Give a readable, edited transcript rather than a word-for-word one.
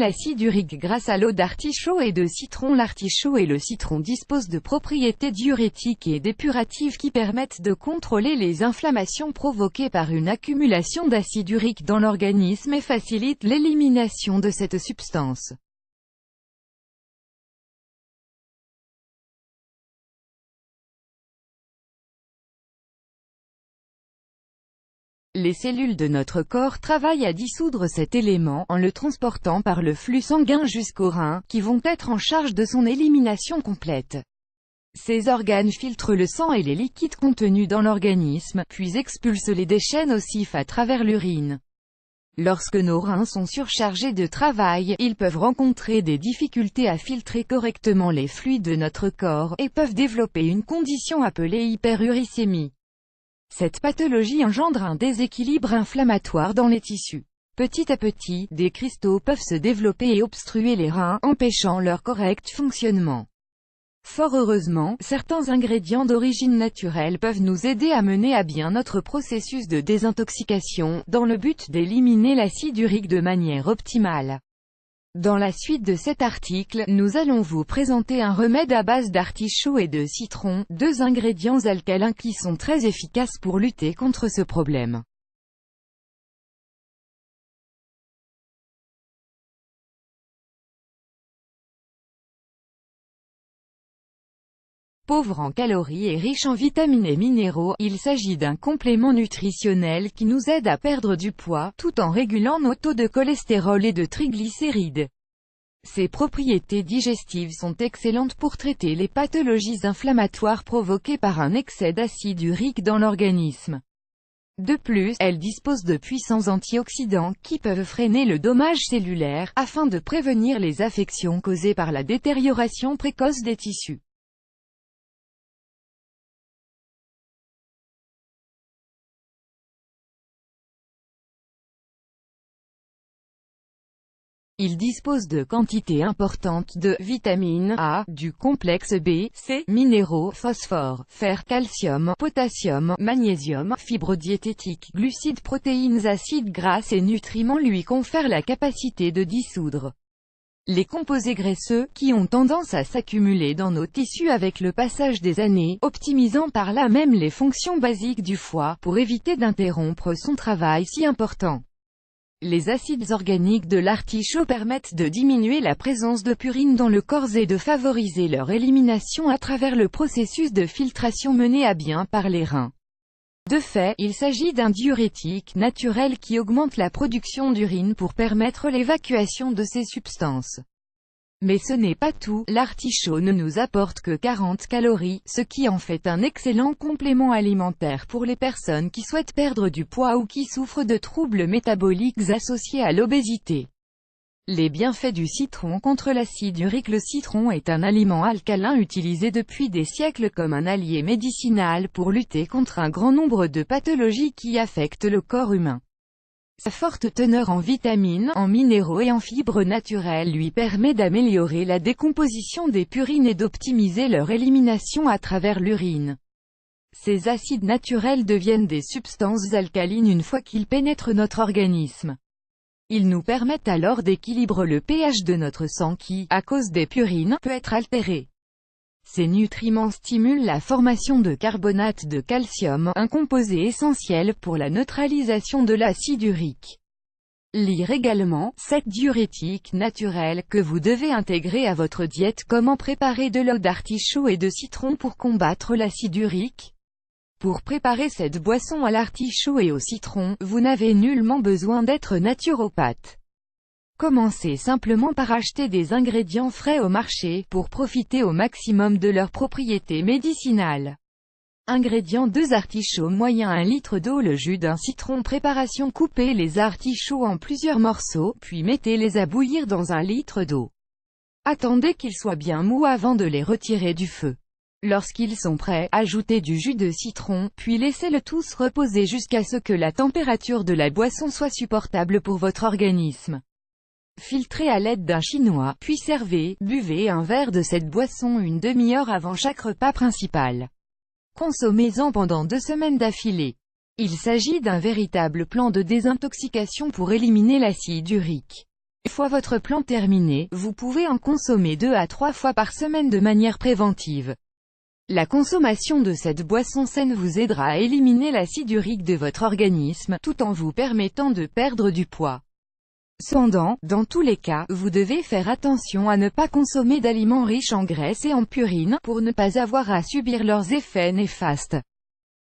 l'acide urique grâce à l'eau d'artichaut et de citron. L'artichaut et le citron disposent de propriétés diurétiques et dépuratives qui permettent de contrôler les inflammations provoquées par une accumulation d'acide urique dans l'organisme et facilitent l'élimination de cette substance. Les cellules de notre corps travaillent à dissoudre cet élément, en le transportant par le flux sanguin jusqu'aux reins, qui vont être en charge de son élimination complète. Ces organes filtrent le sang et les liquides contenus dans l'organisme, puis expulsent les déchets nocifs à travers l'urine. Lorsque nos reins sont surchargés de travail, ils peuvent rencontrer des difficultés à filtrer correctement les fluides de notre corps, et peuvent développer une condition appelée hyperuricémie. Cette pathologie engendre un déséquilibre inflammatoire dans les tissus. Petit à petit, des cristaux peuvent se développer et obstruer les reins, empêchant leur correct fonctionnement. Fort heureusement, certains ingrédients d'origine naturelle peuvent nous aider à mener à bien notre processus de désintoxication, dans le but d'éliminer l'acide urique de manière optimale. Dans la suite de cet article, nous allons vous présenter un remède à base d'artichaut et de citron, deux ingrédients alcalins qui sont très efficaces pour lutter contre ce problème. Pauvre en calories et riche en vitamines et minéraux, il s'agit d'un complément nutritionnel qui nous aide à perdre du poids, tout en régulant nos taux de cholestérol et de triglycérides. Ses propriétés digestives sont excellentes pour traiter les pathologies inflammatoires provoquées par un excès d'acide urique dans l'organisme. De plus, elle dispose de puissants antioxydants qui peuvent freiner le dommage cellulaire, afin de prévenir les affections causées par la détérioration précoce des tissus. Il dispose de quantités importantes de vitamine A, du complexe B, C, minéraux, phosphore, fer, calcium, potassium, magnésium, fibres diététiques, glucides, protéines, acides gras et nutriments lui confèrent la capacité de dissoudre les composés graisseux, qui ont tendance à s'accumuler dans nos tissus avec le passage des années, optimisant par là même les fonctions basiques du foie, pour éviter d'interrompre son travail si important. Les acides organiques de l'artichaut permettent de diminuer la présence de purine dans le corps et de favoriser leur élimination à travers le processus de filtration mené à bien par les reins. De fait, il s'agit d'un diurétique naturel qui augmente la production d'urine pour permettre l'évacuation de ces substances. Mais ce n'est pas tout, l'artichaut ne nous apporte que 40 calories, ce qui en fait un excellent complément alimentaire pour les personnes qui souhaitent perdre du poids ou qui souffrent de troubles métaboliques associés à l'obésité. Les bienfaits du citron contre l'acide urique. Le citron est un aliment alcalin utilisé depuis des siècles comme un allié médicinal pour lutter contre un grand nombre de pathologies qui affectent le corps humain. Sa forte teneur en vitamines, en minéraux et en fibres naturelles lui permet d'améliorer la décomposition des purines et d'optimiser leur élimination à travers l'urine. Ces acides naturels deviennent des substances alcalines une fois qu'ils pénètrent notre organisme. Ils nous permettent alors d'équilibrer le pH de notre sang qui, à cause des purines, peut être altéré. Ces nutriments stimulent la formation de carbonate de calcium, un composé essentiel pour la neutralisation de l'acide urique. Lire également, 7 diurétiques naturels que vous devez intégrer à votre diète. Comment préparer de l'eau d'artichaut et de citron pour combattre l'acide urique? Pour préparer cette boisson à l'artichaut et au citron, vous n'avez nullement besoin d'être naturopathe. Commencez simplement par acheter des ingrédients frais au marché, pour profiter au maximum de leurs propriétés médicinales. Ingrédients: 2 artichauts moyens, 1 litre d'eau, le jus d'un citron. Préparation: coupez les artichauts en plusieurs morceaux, puis mettez-les à bouillir dans 1 litre d'eau. Attendez qu'ils soient bien mous avant de les retirer du feu. Lorsqu'ils sont prêts, ajoutez du jus de citron, puis laissez le tout se reposer jusqu'à ce que la température de la boisson soit supportable pour votre organisme. Filtrez à l'aide d'un chinois, puis servez. Buvez un verre de cette boisson une demi-heure avant chaque repas principal. Consommez-en pendant 2 semaines d'affilée. Il s'agit d'un véritable plan de désintoxication pour éliminer l'acide urique. Une fois votre plan terminé, vous pouvez en consommer 2 à 3 fois par semaine de manière préventive. La consommation de cette boisson saine vous aidera à éliminer l'acide urique de votre organisme, tout en vous permettant de perdre du poids. Cependant, dans tous les cas, vous devez faire attention à ne pas consommer d'aliments riches en graisse et en purine, pour ne pas avoir à subir leurs effets néfastes.